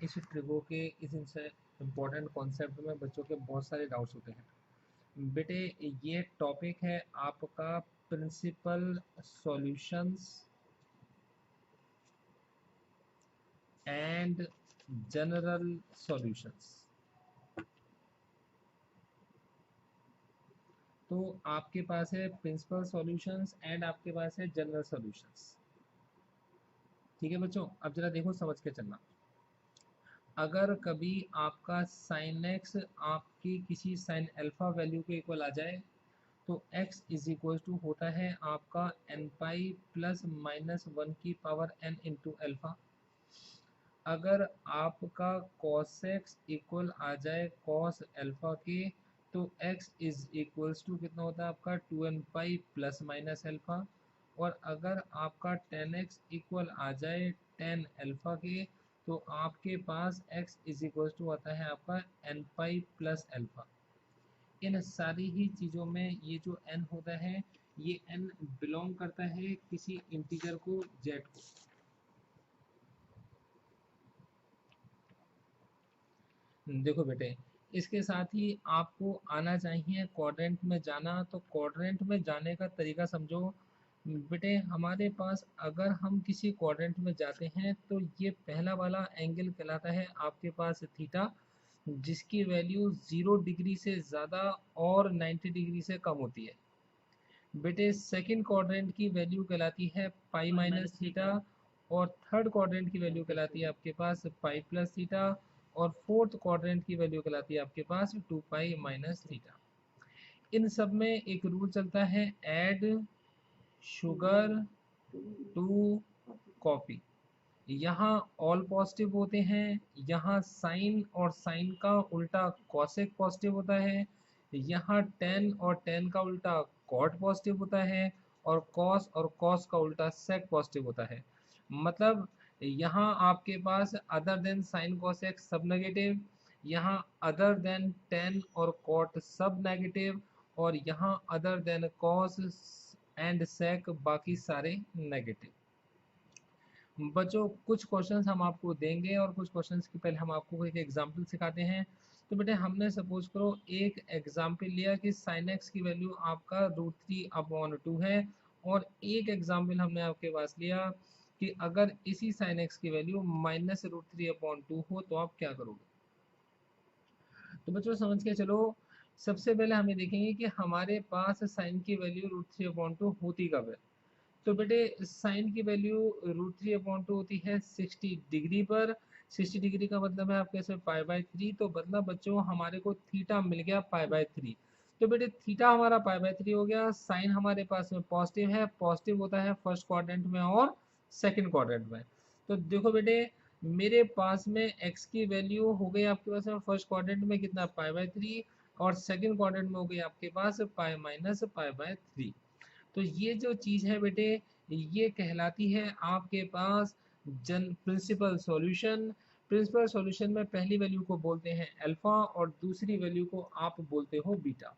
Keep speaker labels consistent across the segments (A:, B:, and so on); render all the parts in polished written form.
A: इस ट्रिगो के इस इम्पोर्टेंट कॉन्सेप्ट में बच्चों के बहुत सारे डाउट्स होते हैं। बेटे ये टॉपिक है आपका principal solutions and general solutions. तो आपके पास है प्रिंसिपल सॉल्यूशंस एंड आपके पास है जनरल सॉल्यूशंस। ठीक है बच्चों, अब जरा देखो समझ के चलना। अगर कभी आपका साइन एक्स आपकी किसी साइन अल्फा वैल्यू के इक्वल आ जाए तो x इज इक्वल टू होता है आपका n pi plus minus one की पावर n इंटू अल्फा। अगर आपका cos x इक्वल आ जाए cos अल्फा के तो x इज इक्वल्स टू कितना होता है आपका 2n पाई प्लस माइनस अल्फा। और अगर आपका tan x इक्वल आ जाए tan अल्फा के तो आपके पास x इज इक्वल्स टू आता है आपका n पाई प्लस अल्फा। इन सारी ही चीज़ों में ये जो n होता है ये n बिलोंग करता है किसी इंटीजर को z को। देखो बेटे, इसके साथ ही आपको आना चाहिए क्वाड्रेंट में जाना। तो क्वाड्रेंट में जाने का तरीका समझो बेटे। हमारे पास अगर हम किसी क्वाड्रेंट में जाते हैं तो ये पहला वाला एंगल कहलाता है आपके पास थीटा, जिसकी वैल्यू 0 डिग्री से ज़्यादा और 90 डिग्री से कम होती है। बेटे सेकंड क्वाड्रेंट की वैल्यू कहलाती है पाई माइनस थीटा, और थर्ड क्वाड्रेंट की वैल्यू कहलाती है आपके पास पाई प्लस थीटा, और फोर्थ क्वाड्रेंट की वैल्यू कहलाती है आपके पास 2 पाई माइनस थीटा। इन सब में एक रूल चलता है, ऐड शुगर टू कॉफी। यहाँ ऑल पॉजिटिव होते हैं, यहाँ साइन और साइन का उल्टा कॉसेक पॉजिटिव होता है, यहाँ टेन और टेन का उल्टा कॉट पॉजिटिव होता है, और कॉस और कॉस का उल्टा सेक पॉजिटिव होता है। मतलब यहाँ आपके पास अदर देन साइन कॉसेक सब नेगेटिव, यहाँ अदर देन टेन और कॉट सब नेगेटिव, और यहाँ अदर देन कॉस एंड सेक बाकी सारे नेगेटिव। बच्चों कुछ क्वेश्चंस हम आपको देंगे और कुछ क्वेश्चंस के पहले हम आपको एक एग्जांपल सिखाते हैं। तो बेटे हमने सपोज करो एक एग्जांपल लिया कि साइन एक्स की वैल्यू आपका √3/2 है, और एक एग्जांपल हमने आपके पास लिया कि अगर इसी साइन एक्स की वैल्यू -√3/2 हो तो आप क्या करोगे। तो बच्चों समझ के चलो, सबसे पहले हमें देखेंगे कि हमारे पास साइन की वैल्यू √3/2 होती कब है। तो बेटे साइन की वैल्यू √3/2 होती है 60 डिग्री पर। 60 डिग्री का मतलब है आपके पास π/3। तो मतलब बच्चों हमारे को थीटा मिल गया π/3। तो बेटे थीटा हमारा π/3 हो गया। साइन हमारे पास में पॉजिटिव है, पॉजिटिव होता है फर्स्ट क्वाड्रेंट में और सेकंड क्वाड्रेंट में। तो देखो बेटे मेरे पास में x की वैल्यू हो गई आपके पास में फर्स्ट क्वाड्रेंट में कितना π/3, और सेकंड क्वाड्रेंट में हो गई आपके पास π-π/3। तो ये जो चीज़ है बेटे ये कहलाती है आपके पास प्रिंसिपल सॉल्यूशन। प्रिंसिपल सॉल्यूशन में पहली वैल्यू को बोलते हैं अल्फा और दूसरी वैल्यू को आप बोलते हो बीटा।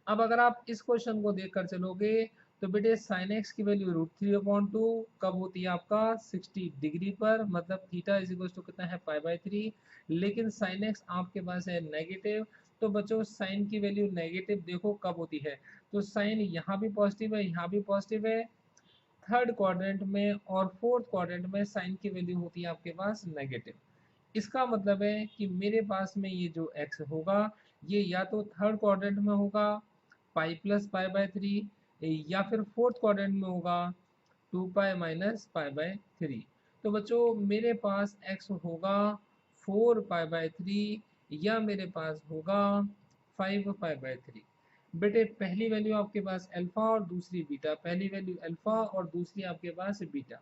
A: अब अगर आप इस क्वेश्चन को देखकर चलोगे तो बेटे साइन एक्स की वैल्यू √3/2 कब होती है आपका 60 डिग्री पर, मतलब थीटा इज इक्वल टू कितना है π/3। लेकिन साइन एक्स आपके पास है नेगेटिव। तो बच्चों साइन की वैल्यू नेगेटिव देखो कब होती है, तो साइन यहाँ भी पॉजिटिव है यहाँ भी पॉजिटिव है, थर्ड क्वाड्रेंट में और फोर्थ क्वाड्रेंट में साइन की वैल्यू होती है आपके पास नेगेटिव। इसका मतलब है कि मेरे पास में ये जो x होगा ये या तो थर्ड क्वाड्रेंट में होगा पाई प्लस π/3, या फिर फोर्थ क्वाड्रेंट में होगा 2 पाई माइनस π/3। तो बच्चों मेरे पास x होगा 4 π/3 या मेरे पास होगा 5 π/3। बेटे पहली वैल्यू आपके पास अल्फा और दूसरी बीटा, पहली वैल्यू अल्फा और दूसरी आपके पास बीटा।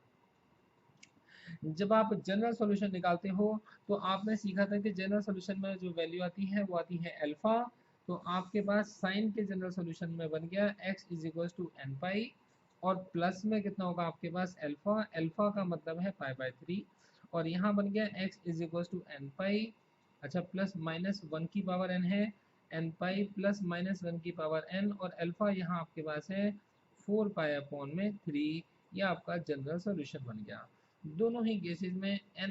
A: जब आप जनरल सॉल्यूशन निकालते हो तो आपने सीखा था कि जनरल सॉल्यूशन में जो वैल्यू आती है वो आती है अल्फा। तो आपके पास साइन के जनरल सॉल्यूशन में बन गया x is equal to n pi, और प्लस में कितना होगा आपके पास अल्फा, अल्फा का मतलब है π/3, और यहाँ बन गया x is equal to n pi. अच्छा प्लस माइनस वन की पावर n है, n pi plus minus one की पावर n, और अल्फा यहाँ आपके पास है 4 पाई/3। यह आपका जनरल सॉल्यूशन बन गया। दोनों ही केसेस में n